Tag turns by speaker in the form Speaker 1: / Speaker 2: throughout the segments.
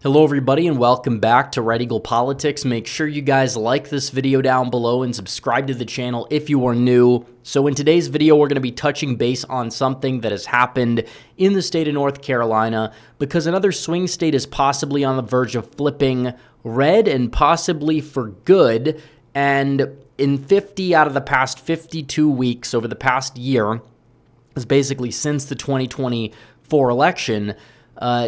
Speaker 1: Hello everybody and welcome back to Red Eagle Politics. Make sure you guys like this video down below and subscribe to the channel if you are new. So in today's video, we're going to be touching base on something that has happened in the state of North Carolina because another swing state is possibly on the verge of flipping red and possibly for good. And in 50 out of the past 52 weeks over the past year, is basically since the 2024 election,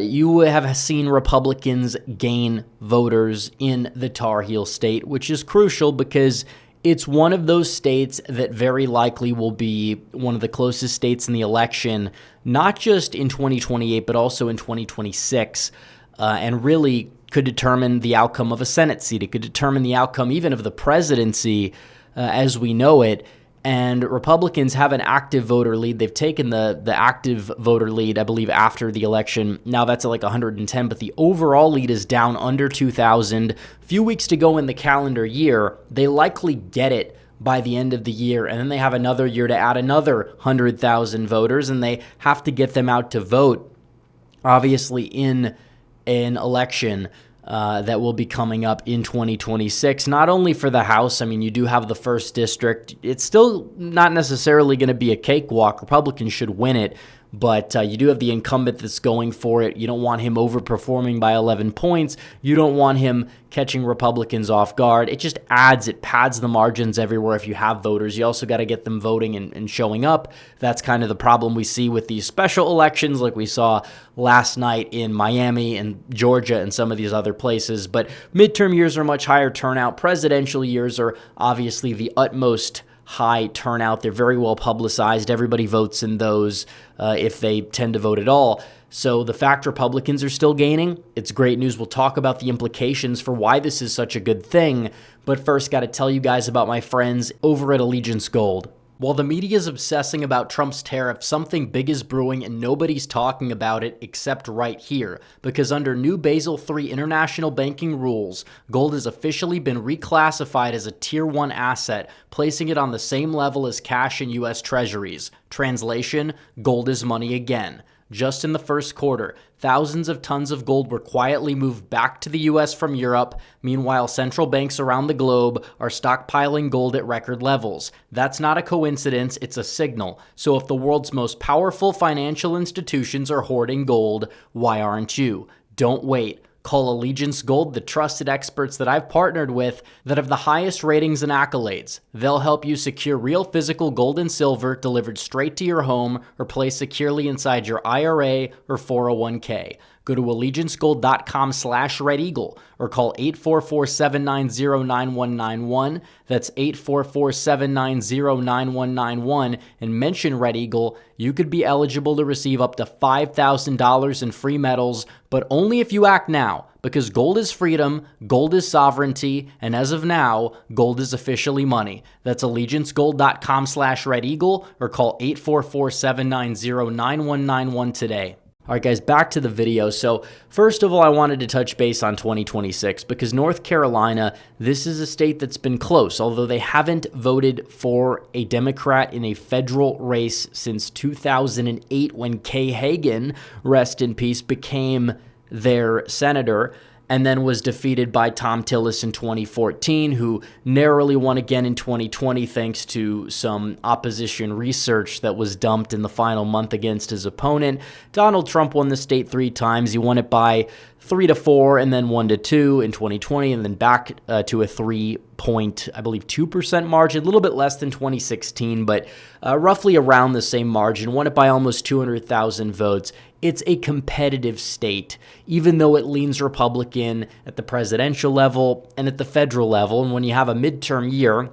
Speaker 1: you have seen Republicans gain voters in the Tar Heel state, which is crucial because it's one of those states that very likely will be one of the closest states in the election, not just in 2028, but also in 2026, and really could determine the outcome of a Senate seat. It could determine the outcome even of the presidency as we know it. And Republicans have an active voter lead. They've taken the active voter lead, I believe, after the election. Now that's at like 110, but the overall lead is down under 2,000. Few weeks to go in the calendar year. They likely get it by the end of the year, and then they have another year to add another 100,000 voters, and they have to get them out to vote, obviously, in an election that will be coming up in 2026, not only for the House. I mean, you do have the 1st District. It's still not necessarily going to be a cakewalk. Republicans should win it, but you do have the incumbent that's going for it. You don't want him overperforming by 11 points. You don't want him catching Republicans off guard. It just pads the margins everywhere if you have voters. You also got to get them voting and showing up. That's kind of the problem we see with these special elections like we saw last night in Miami and Georgia and some of these other places. But midterm years are much higher turnout. Presidential years are obviously the utmost high turnout. They're very well publicized. Everybody votes in those if they tend to vote at all. So the fact Republicans are still gaining, it's great news. We'll talk about the implications for why this is such a good thing. But first, got to tell you guys about my friends over at Allegiance Gold. While the media is obsessing about Trump's tariff, something big is brewing and nobody's talking about it except right here. Because under new Basel III international banking rules, gold has officially been reclassified as a Tier 1 asset, placing it on the same level as cash and U.S. Treasuries. Translation, gold is money again. Just in the first quarter, thousands of tons of gold were quietly moved back to the U.S. from Europe. Meanwhile, central banks around the globe are stockpiling gold at record levels. That's not a coincidence, it's a signal. So if the world's most powerful financial institutions are hoarding gold, why aren't you? Don't wait. Call Allegiance Gold, the trusted experts that I've partnered with that have the highest ratings and accolades. They'll help you secure real physical gold and silver delivered straight to your home or placed securely inside your IRA or 401k. Go to allegiancegold.com/RedEagle or call 844-790-9191. That's 844-790-9191 and mention Red Eagle. You could be eligible to receive up to $5,000 in free metals, but only if you act now, because gold is freedom, gold is sovereignty, and as of now, gold is officially money. That's allegiancegold.com/RedEagle or call 844-790-9191 today. All right, guys, back to the video. So first of all, I wanted to touch base on 2026 because North Carolina, this is a state that's been close, although they haven't voted for a Democrat in a federal race since 2008 when Kay Hagan, rest in peace, became their senator and then was defeated by Tom Tillis in 2014, who narrowly won again in 2020 thanks to some opposition research that was dumped in the final month against his opponent. Donald Trump won the state 3 times. He won it by 3-4 and then 1-2 in 2020 and then back to a 3.2% margin, a little bit less than 2016, but roughly around the same margin, won it by almost 200,000 votes. It's a competitive state, even though it leans Republican at the presidential level and at the federal level. And when you have a midterm year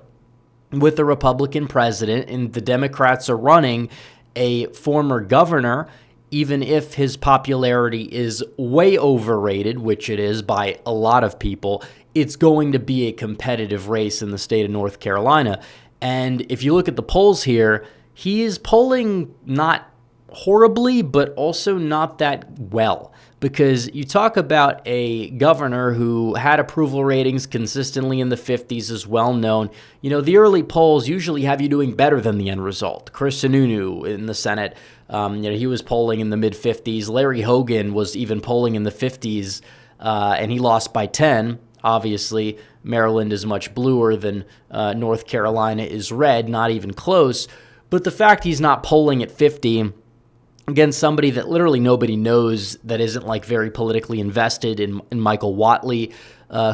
Speaker 1: with a Republican president and the Democrats are running a former governor, even if his popularity is way overrated, which it is by a lot of people, it's going to be a competitive race in the state of North Carolina. And if you look at the polls here, he is polling not horribly, but also not that well. Because you talk about a governor who had approval ratings consistently in the 50s is well known. You know, the early polls usually have you doing better than the end result. Chris Sununu in the Senate, he was polling in the mid-50s. Larry Hogan was even polling in the 50s and he lost by 10. Obviously, Maryland is much bluer than North Carolina is red, not even close. But the fact he's not polling at 50 against somebody that literally nobody knows, that isn't like very politically invested in Michael Whatley,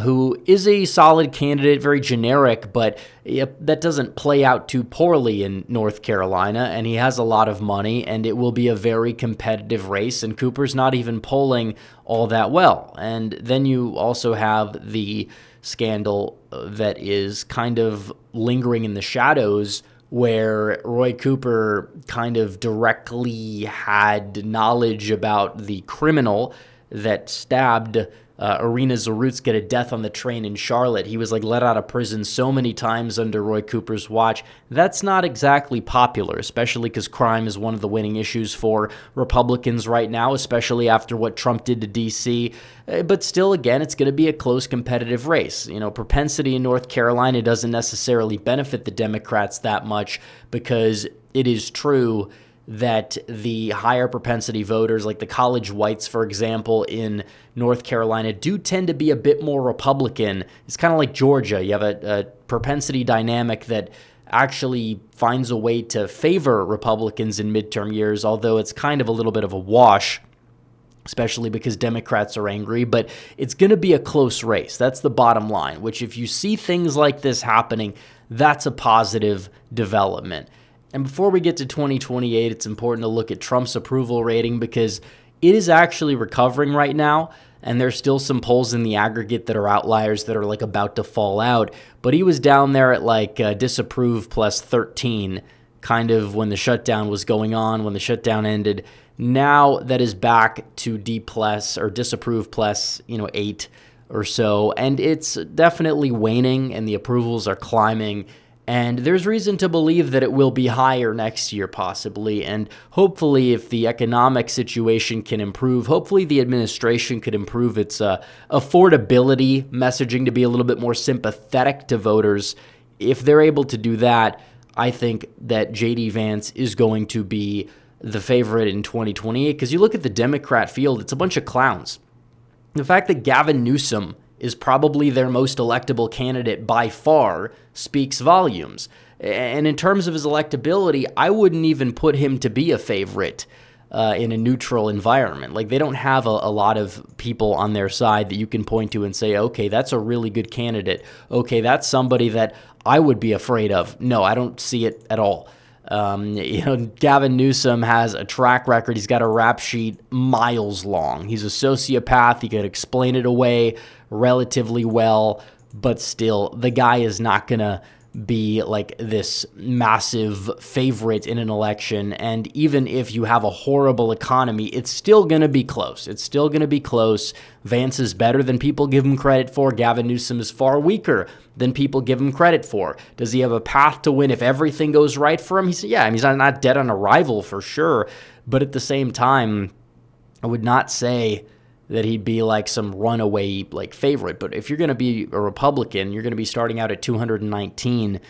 Speaker 1: who is a solid candidate, very generic, but that doesn't play out too poorly in North Carolina, and he has a lot of money, and it will be a very competitive race, and Cooper's not even polling all that well. And then you also have the scandal that is kind of lingering in the shadows, where Roy Cooper kind of directly had knowledge about the criminal that stabbed Irina Zarutska to death on the train in Charlotte. He was like let out of prison so many times under Roy Cooper's watch. That's not exactly popular, especially because crime is one of the winning issues for Republicans right now, especially after what Trump did to D.C. But still, again, it's going to be a close competitive race. You know, propensity in North Carolina doesn't necessarily benefit the Democrats that much, because it is true that the higher propensity voters, like the college whites, for example, in North Carolina, do tend to be a bit more Republican. It's kind of like Georgia. You have a propensity dynamic that actually finds a way to favor Republicans in midterm years, although it's kind of a little bit of a wash, especially because Democrats are angry. But it's going to be a close race. That's the bottom line, which if you see things like this happening, that's a positive development. And before we get to 2028, it's important to look at Trump's approval rating, because it is actually recovering right now, and there's still some polls in the aggregate that are outliers that are like about to fall out. But he was down there at like disapprove plus 13, kind of when the shutdown was going on, when the shutdown ended. Now that is back to D plus or disapprove plus, 8 or so, and it's definitely waning, and the approvals are climbing. And there's reason to believe that it will be higher next year, possibly. And hopefully, if the economic situation can improve, hopefully the administration could improve its affordability messaging to be a little bit more sympathetic to voters. If they're able to do that, I think that J.D. Vance is going to be the favorite in 2028. Because you look at the Democrat field, it's a bunch of clowns. The fact that Gavin Newsom is probably their most electable candidate by far speaks volumes. And in terms of his electability, I wouldn't even put him to be a favorite in a neutral environment. Like, they don't have a lot of people on their side that you can point to and say, okay, that's a really good candidate. Okay, that's somebody that I would be afraid of. No, I don't see it at all. Gavin Newsom has a track record. He's got a rap sheet miles long. He's a sociopath. He could explain it away relatively well, but still, the guy is not going to be like this massive favorite in an election. And even if you have a horrible economy, it's still going to be close. It's still going to be close. Vance is better than people give him credit for. Gavin Newsom is far weaker than people give him credit for. Does he have a path to win if everything goes right for him? He's not dead on arrival for sure. But at the same time, I would not say that he'd be like some runaway like favorite. But if you're going to be a Republican, you're going to be starting out at 219,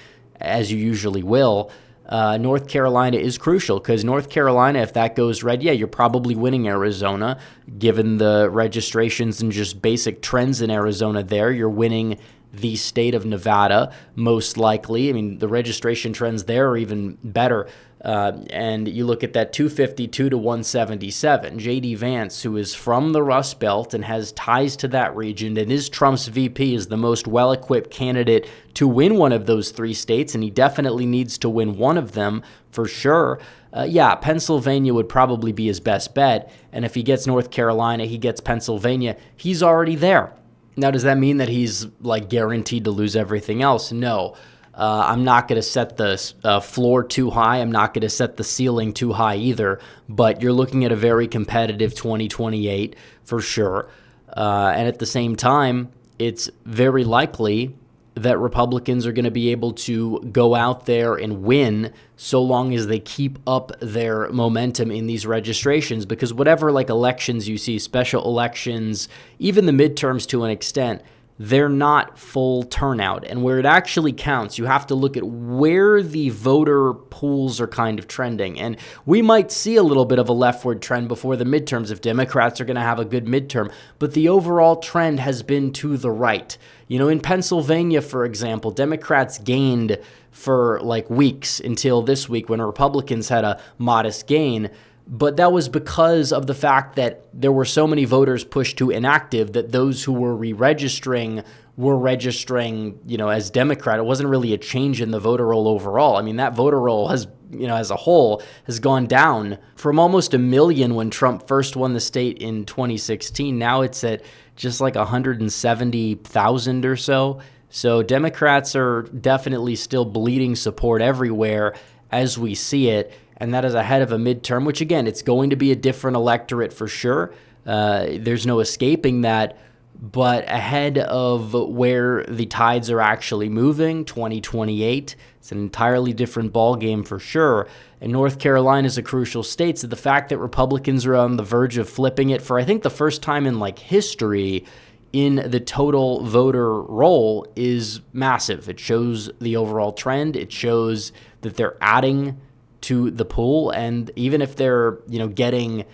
Speaker 1: as you usually will. North Carolina is crucial, because North Carolina, if that goes red, you're probably winning Arizona. Given the registrations and just basic trends in Arizona there, you're winning the state of Nevada, most likely. I mean, the registration trends there are even better. And you look at that 252 to 177. J.D. Vance, who is from the Rust Belt and has ties to that region and is Trump's VP, is the most well-equipped candidate to win one of those three states, and he definitely needs to win one of them for sure. Pennsylvania would probably be his best bet, and if he gets North Carolina, he gets Pennsylvania, he's already there. Now, does that mean that he's like guaranteed to lose everything else? No. I'm not going to set the floor too high. I'm not going to set the ceiling too high either. But you're looking at a very competitive 2028 for sure. And at the same time, it's very likely that Republicans are going to be able to go out there and win so long as they keep up their momentum in these registrations. Because whatever like elections you see, special elections, even the midterms to an extent, they're not full turnout. And where it actually counts, you have to look at where the voter pools are kind of trending. And we might see a little bit of a leftward trend before the midterms if Democrats are going to have a good midterm. But the overall trend has been to the right. You know, in Pennsylvania, for example, Democrats gained for like weeks until this week when Republicans had a modest gain. But that was because of the fact that there were so many voters pushed to inactive that those who were re-registering were registering, you know, as Democrat. It wasn't really a change in the voter roll overall. I mean, that voter roll has, you know, as a whole has gone down from almost 1 million when Trump first won the state in 2016. Now it's at just like 170,000 or so. So Democrats are definitely still bleeding support everywhere as we see it. And that is ahead of a midterm, which, again, it's going to be a different electorate for sure. There's no escaping that. But ahead of where the tides are actually moving, 2028, it's an entirely different ballgame for sure. And North Carolina is a crucial state. So the fact that Republicans are on the verge of flipping it for, I think, the first time in like history in the total voter roll is massive. It shows the overall trend. It shows that they're adding to the pool, and even if they're, you know, getting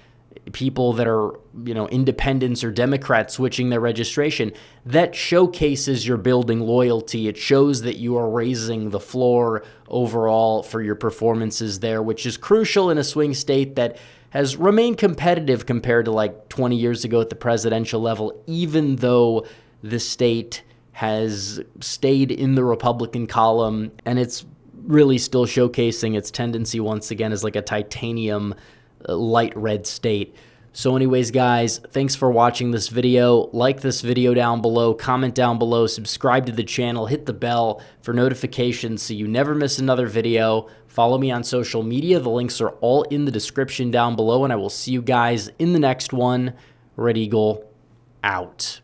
Speaker 1: people that are, you know, independents or Democrats switching their registration, that showcases you're building loyalty. It shows that you are raising the floor overall for your performances there, which is crucial in a swing state that has remained competitive compared to like 20 years ago at the presidential level, even though the state has stayed in the Republican column, and it's really still showcasing its tendency once again as like a titanium light red state. So anyways, guys, thanks for watching this video. Like this video down below, comment down below, subscribe to the channel, hit the bell for notifications so you never miss another video. Follow me on social media. The links are all in the description down below, and I will see you guys in the next one. Red Eagle out.